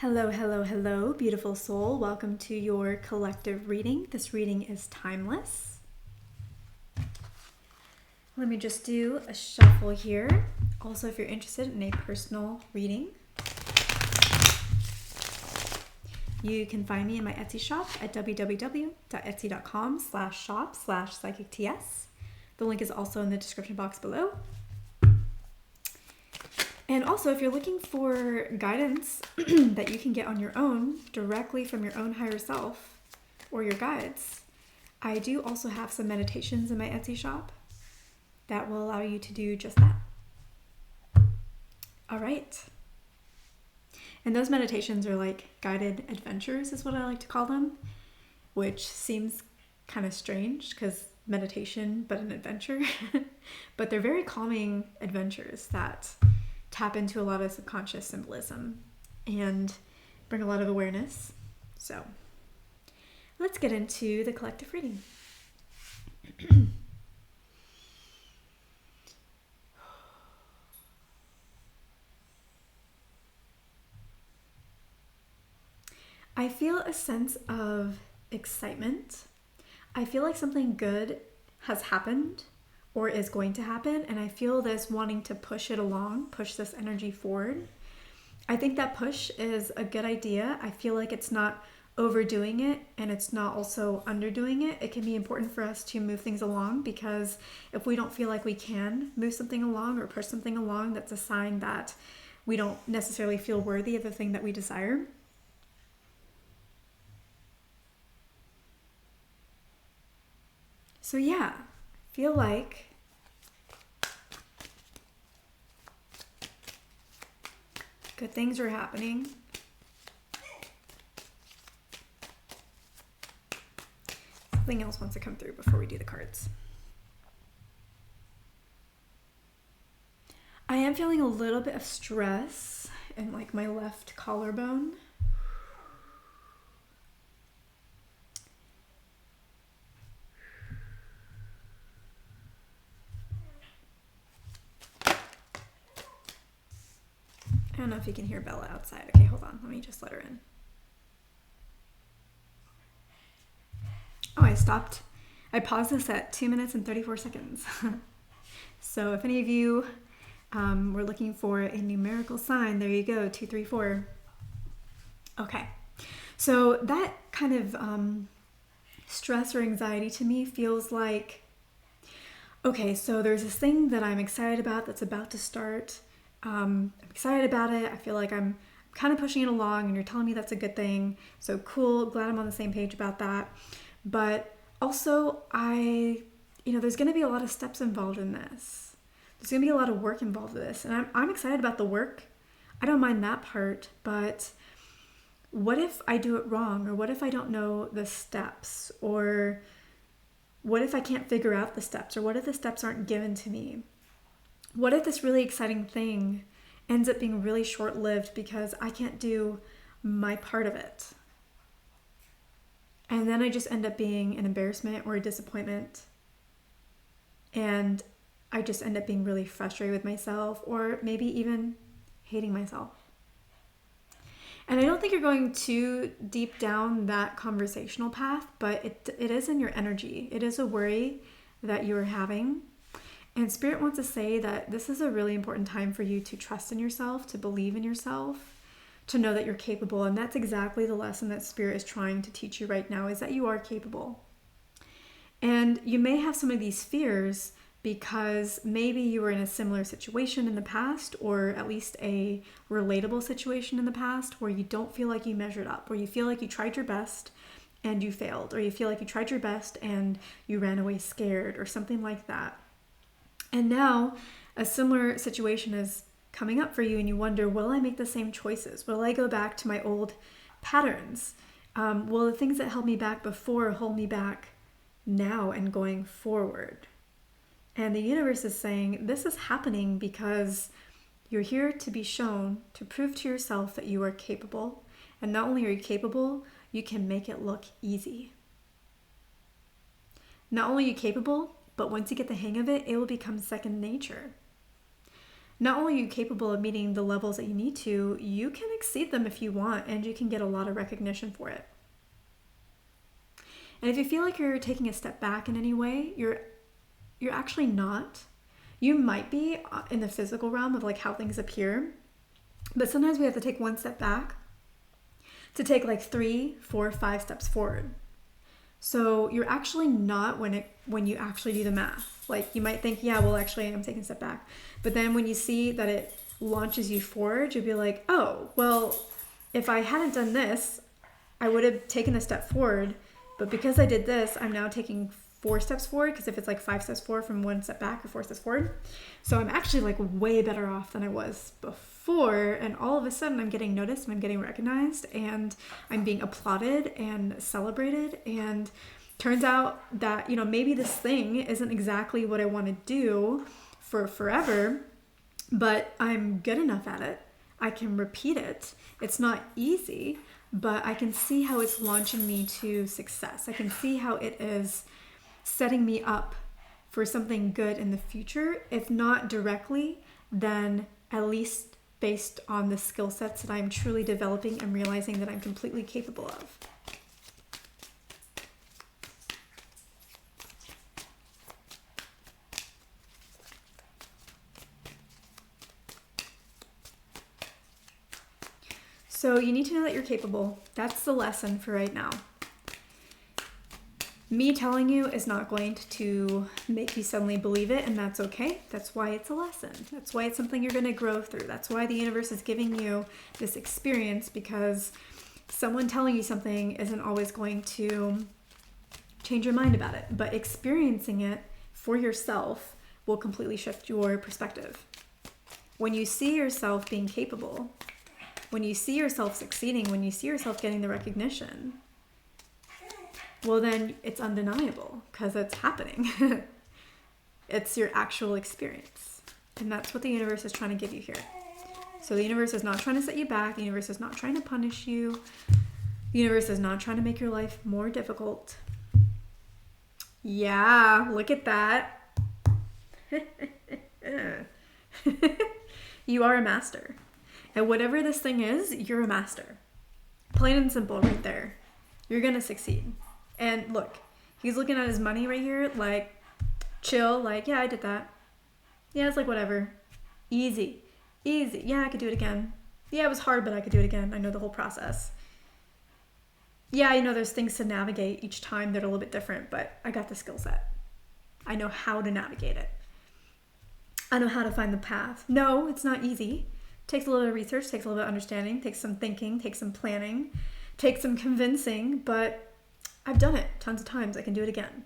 Hello, hello, hello, beautiful soul. Welcome to your collective reading. This reading is timeless. Let me just do a shuffle here. Also, if you're interested in a personal reading, you can find me in my Etsy shop at www.etsy.com/shop/psychicts. The link is also in the description box below. And also, if you're looking for guidance that you can get on your own, directly from your own higher self or your guides, I do also have some meditations in my Etsy shop that will allow you to do just that. All right. And those meditations are like guided adventures is what I like to call them, which seems kind of strange because meditation, but an adventure. But they're very calming adventures that tap into a lot of subconscious symbolism and bring a lot of awareness. So let's get into the collective reading. I feel a sense of excitement. I feel like something good has happened or is going to happen, and I feel this wanting to push it along, push this energy forward. I think that push is a good idea. I feel like it's not overdoing it and it's not also underdoing it. It can be important for us to move things along, because if we don't feel like we can move something along or push something along, that's a sign that we don't necessarily feel worthy of the thing that we desire. So yeah, feel like good things are happening. Something else wants to come through before we do the cards. I am feeling a little bit of stress in like my left collarbone. I don't know if you can hear Bella outside. Okay, hold on. Let me just let her in. Oh, I stopped. I paused this at 2 minutes and 34 seconds. So if any of you were looking for a numerical sign, there you go, 2, 3, 4. Okay. So that kind of stress or anxiety to me feels like, okay, so there's this thing that I'm excited about that's about to start. I'm excited about it. I feel like I'm kind of pushing it along, and you're telling me that's a good thing. So cool. Glad I'm on the same page about that. But also there's going to be a lot of steps involved in this. There's going to be a lot of work involved in this. And I'm excited about the work. I don't mind that part. But what if I do it wrong? Or what if I don't know the steps? Or what if I can't figure out the steps? Or what if the steps aren't given to me? What if this really exciting thing ends up being really short-lived because I can't do my part of it? And then I just end up being an embarrassment or a disappointment. And I just end up being really frustrated with myself, or maybe even hating myself. And I don't think you're going too deep down that conversational path, but it is in your energy. It is a worry that you are having. And Spirit wants to say that this is a really important time for you to trust in yourself, to believe in yourself, to know that you're capable. And that's exactly the lesson that Spirit is trying to teach you right now, is that you are capable. And you may have some of these fears because maybe you were in a similar situation in the past, or at least a relatable situation in the past, where you don't feel like you measured up, or you feel like you tried your best and you failed, or you feel like you tried your best and you ran away scared, or something like that. And now a similar situation is coming up for you, and you wonder, will I make the same choices? Will I go back to my old patterns? Will the things that held me back before hold me back now and going forward? And the universe is saying this is happening because you're here to be shown, to prove to yourself that you are capable. And not only are you capable, you can make it look easy. Not only are you capable, but once you get the hang of it, it will become second nature. not only are you capable of meeting the levels that you need to, you can exceed them if you want, and you can get a lot of recognition for it. And if you feel like you're taking a step back in any way, you're actually not. You might be in the physical realm of like how things appear, but sometimes we have to take one step back to take like 3, 4, 5 steps forward. So you're actually not when you actually do the math. Like you might think, yeah, well, actually I'm taking a step back. But then when you see that it launches you forward, you'll be like, oh, well, if I hadn't done this, I would have taken a step forward. But because I did this, I'm now taking 4 steps forward, because if it's like 5 steps forward from 1 step back or 4 steps forward. So I'm actually like way better off than I was before. And all of a sudden I'm getting noticed and I'm getting recognized and I'm being applauded and celebrated. And turns out that, you know, maybe this thing isn't exactly what I want to do for forever, but I'm good enough at it. I can repeat it. It's not easy, but I can see how it's launching me to success. I can see how it is setting me up for something good in the future, if not directly, then at least based on the skill sets that I'm truly developing and realizing that I'm completely capable of. So you need to know that you're capable. That's the lesson for right now. Me telling you is not going to make you suddenly believe it, and that's okay. That's why it's a lesson. That's why it's something you're going to grow through. That's why the universe is giving you this experience, because someone telling you something isn't always going to change your mind about it, but experiencing it for yourself will completely shift your perspective. When you see yourself being capable, when you see yourself succeeding, when you see yourself getting the recognition, well, then it's undeniable because it's happening. It's your actual experience. And that's what the universe is trying to give you here. So the universe is not trying to set you back. The universe is not trying to punish you. The universe is not trying to make your life more difficult. Yeah, look at that. You are a master. And whatever this thing is, you're a master. Plain and simple right there. You're going to succeed. And look, he's looking at his money right here, like, chill, like, yeah, I did that. Yeah, it's like, whatever. Easy. Easy. Yeah, I could do it again. Yeah, it was hard, but I could do it again. I know the whole process. Yeah, you know, there's things to navigate each time that are a little bit different, but I got the skill set. I know how to navigate it. I know how to find the path. No, it's not easy. Takes a little bit of research, takes a little bit of understanding, takes some thinking, takes some planning, takes some convincing, but I've done it tons of times. I can do it again.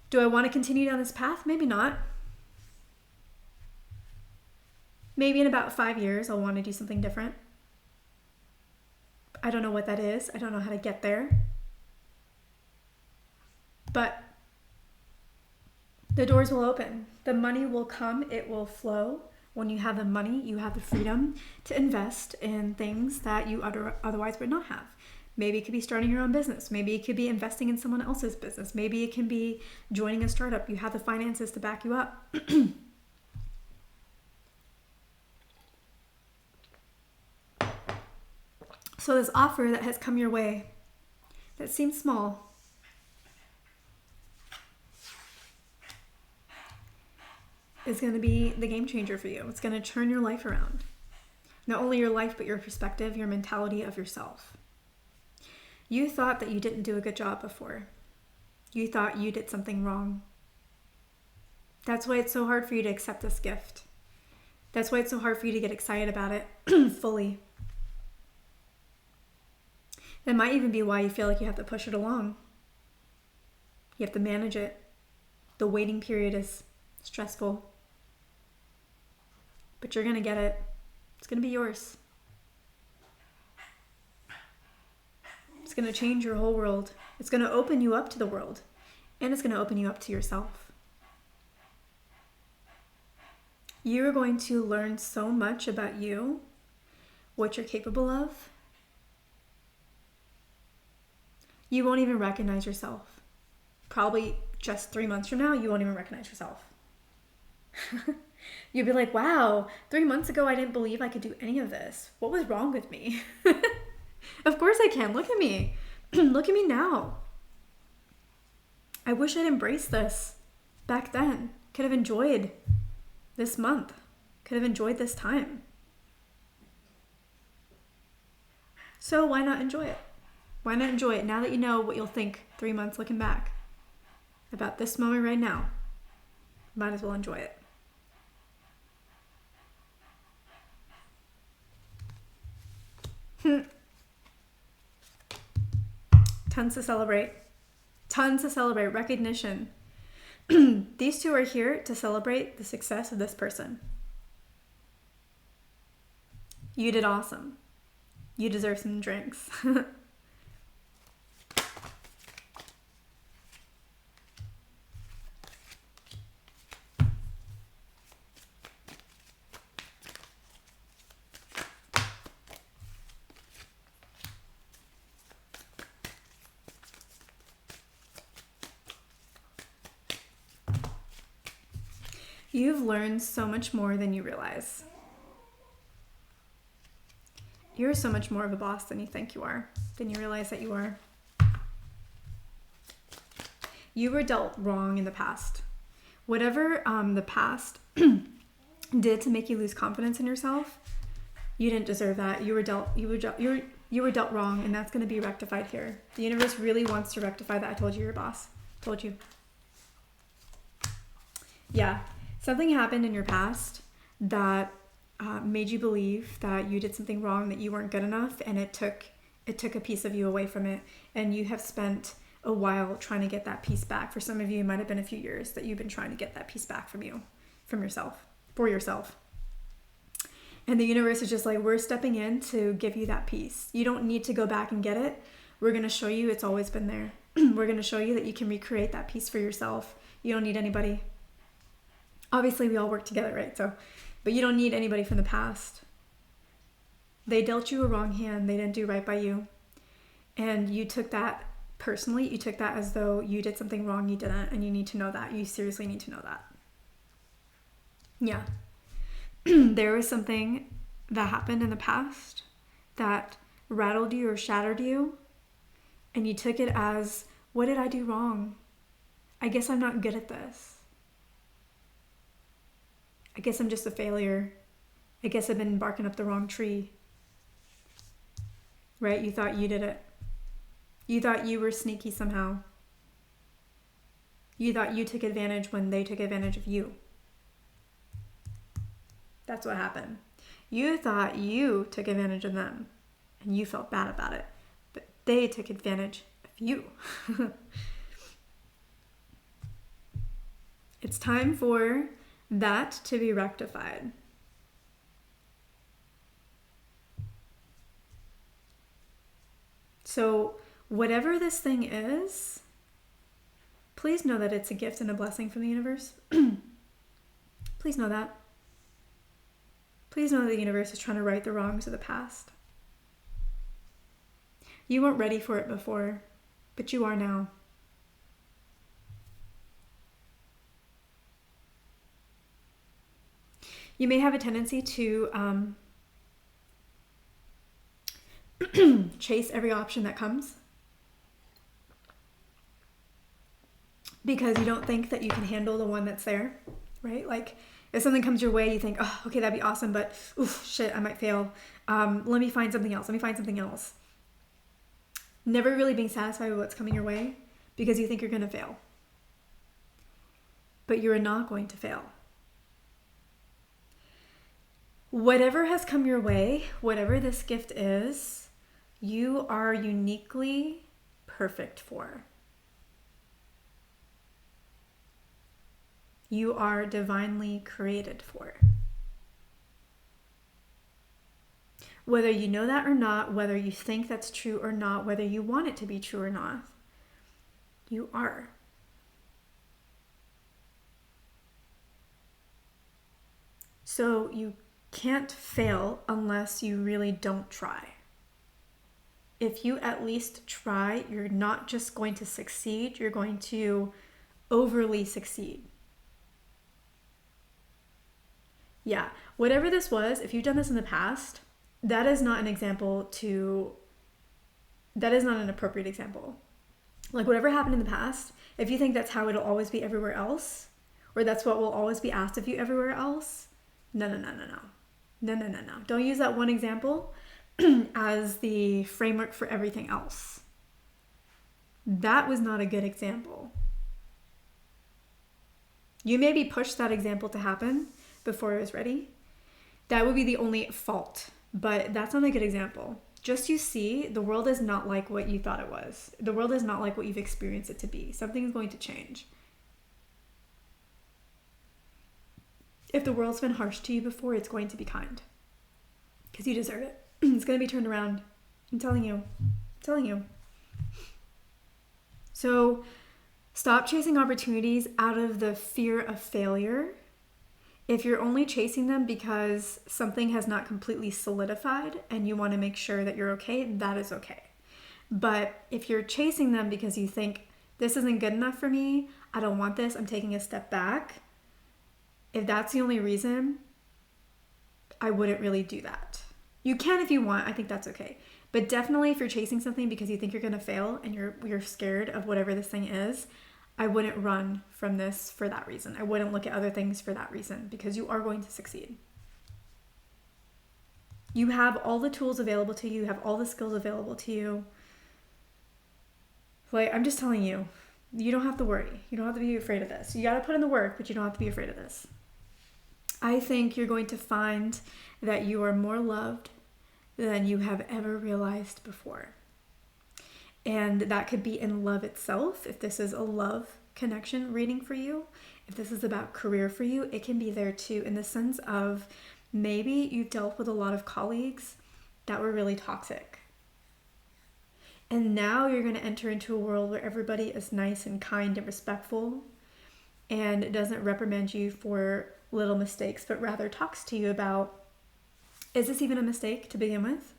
Do I want to continue down this path? Maybe not. Maybe in about 5 years, I'll want to do something different. I don't know what that is. I don't know how to get there. But the doors will open. The money will come. It will flow. When you have the money, you have the freedom to invest in things that you otherwise would not have. Maybe it could be starting your own business. Maybe it could be investing in someone else's business. Maybe it can be joining a startup. You have the finances to back you up. So this offer that has come your way, that seems small, is going to be the game changer for you. It's going to turn your life around. Not only your life, but your perspective, your mentality of yourself. You thought that you didn't do a good job before. You thought you did something wrong. That's why it's so hard for you to accept this gift. That's why it's so hard for you to get excited about it fully. That might even be why you feel like you have to push it along. You have to manage it. The waiting period is stressful. But you're going to get it. It's going to be yours. It's going to change your whole world. It's going to open you up to the world. And it's going to open you up to yourself. You're going to learn so much about you, what you're capable of. You won't even recognize yourself. Probably just 3 months from now, you won't even recognize yourself. You'd be like, wow, 3 months ago I didn't believe I could do any of this. What was wrong with me? Of course I can. Look at me. Look at me now. I wish I'd embraced this back then. Could have enjoyed this month. Could have enjoyed this time. So why not enjoy it? Why not enjoy it now that you know what you'll think 3 months looking back about this moment right now? Might as well enjoy it. Tons to celebrate. Tons to celebrate. Recognition. These two are here to celebrate the success of this person. You did awesome. You deserve some drinks. You've learned so much more than you realize. You're so much more of a boss than you think you are, than you realize that you are. You were dealt wrong in the past. Whatever the past did to make you lose confidence in yourself, you didn't deserve that. You were dealt wrong, and that's going to be rectified here. The universe really wants to rectify that. I told you you're a boss. Told you. Yeah. Something happened in your past that made you believe that you did something wrong, that you weren't good enough, and it took a piece of you away from it. And you have spent a while trying to get that piece back. For some of you, it might have been a few years that you've been trying to get that piece back from yourself, for yourself. And the universe is just like, we're stepping in to give you that piece. You don't need to go back and get it. We're going to show you it's always been there. We're going to show you that you can recreate that piece for yourself. You don't need anybody. Obviously, we all work together, right? But you don't need anybody from the past. They dealt you a wrong hand. They didn't do right by you. And you took that personally. You took that as though you did something wrong. You didn't. And you need to know that. You seriously need to know that. Yeah. There was something that happened in the past that rattled you or shattered you. And you took it as, what did I do wrong? I guess I'm not good at this. I guess I'm just a failure. I guess I've been barking up the wrong tree. Right? You thought you did it. You thought you were sneaky somehow. You thought you took advantage when they took advantage of you. That's what happened. You thought you took advantage of them, and you felt bad about it. But they took advantage of you. It's time for that to be rectified. So whatever this thing is, please know that it's a gift and a blessing from the universe. Please know that. Please know that the universe is trying to right the wrongs of the past. You weren't ready for it before, but you are now. You may have a tendency to chase every option that comes because you don't think that you can handle the one that's there, right? Like if something comes your way, you think, oh, okay, that'd be awesome, but oof, shit, I might fail. Let me find something else. Never really being satisfied with what's coming your way because you think you're going to fail. But you're not going to fail. Whatever has come your way, whatever this gift is, you are uniquely perfect for. You are divinely created for. Whether you know that or not, whether you think that's true or not, whether you want it to be true or not, you are. So you can't fail unless you really don't try. If you at least try, you're not just going to succeed, you're going to overly succeed. Yeah. Whatever this was, if you've done this in the past, that is not an appropriate example. Like whatever happened in the past, if you think that's how it'll always be everywhere else, or that's what will always be asked of you everywhere else, no. Don't use that one example as the framework for everything else. That was not a good example. You maybe pushed that example to happen before it was ready. That would be the only fault, but that's not a good example. Just you see, the world is not like what you thought it was. The world is not like what you've experienced it to be. Something is going to change. If the world's been harsh to you before, it's going to be kind. Because you deserve it. It's going to be turned around. I'm telling you. So stop chasing opportunities out of the fear of failure. If you're only chasing them because something has not completely solidified and you want to make sure that you're okay, that is okay. But if you're chasing them because you think, this isn't good enough for me, I don't want this, I'm taking a step back, if that's the only reason, I wouldn't really do that. You can if you want, I think that's okay. But definitely if you're chasing something because you think you're going to fail and you're scared of whatever this thing is, I wouldn't run from this for that reason. I wouldn't look at other things for that reason, because you are going to succeed. You have all the tools available to you. You have all the skills available to you. Like, I'm just telling you, you don't have to worry. You don't have to be afraid of this. You got to put in the work, but you don't have to be afraid of this. I think you're going to find that you are more loved than you have ever realized before. And that could be in love itself. If this is a love connection reading for you, if this is about career for you, it can be there too, in the sense of maybe you've dealt with a lot of colleagues that were really toxic. And now you're going to enter into a world where everybody is nice and kind and respectful and doesn't reprimand you for little mistakes, but rather talks to you about, is this even a mistake to begin with?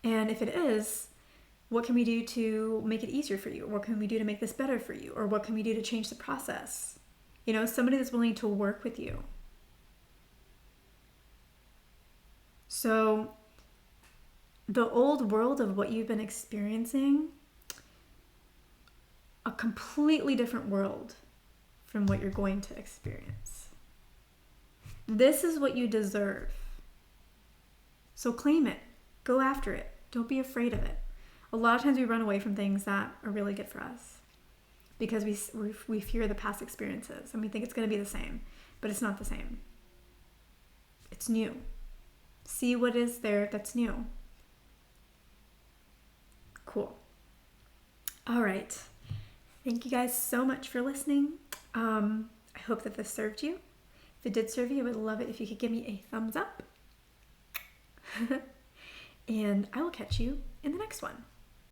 And if it is, what can we do to make it easier for you? What can we do to make this better for you? Or what can we do to change the process? You know, somebody that's willing to work with you. So the old world of what you've been experiencing, a completely different world from what you're going to experience. This is what you deserve. So claim it. Go after it. Don't be afraid of it. A lot of times we run away from things that are really good for us because we fear the past experiences and we think it's going to be the same, but it's not the same. It's new. See what is there that's new. Cool. All right. Thank you guys so much for listening. I hope that this served you. If it did serve you, I would love it if you could give me a thumbs up. And I will catch you in the next one.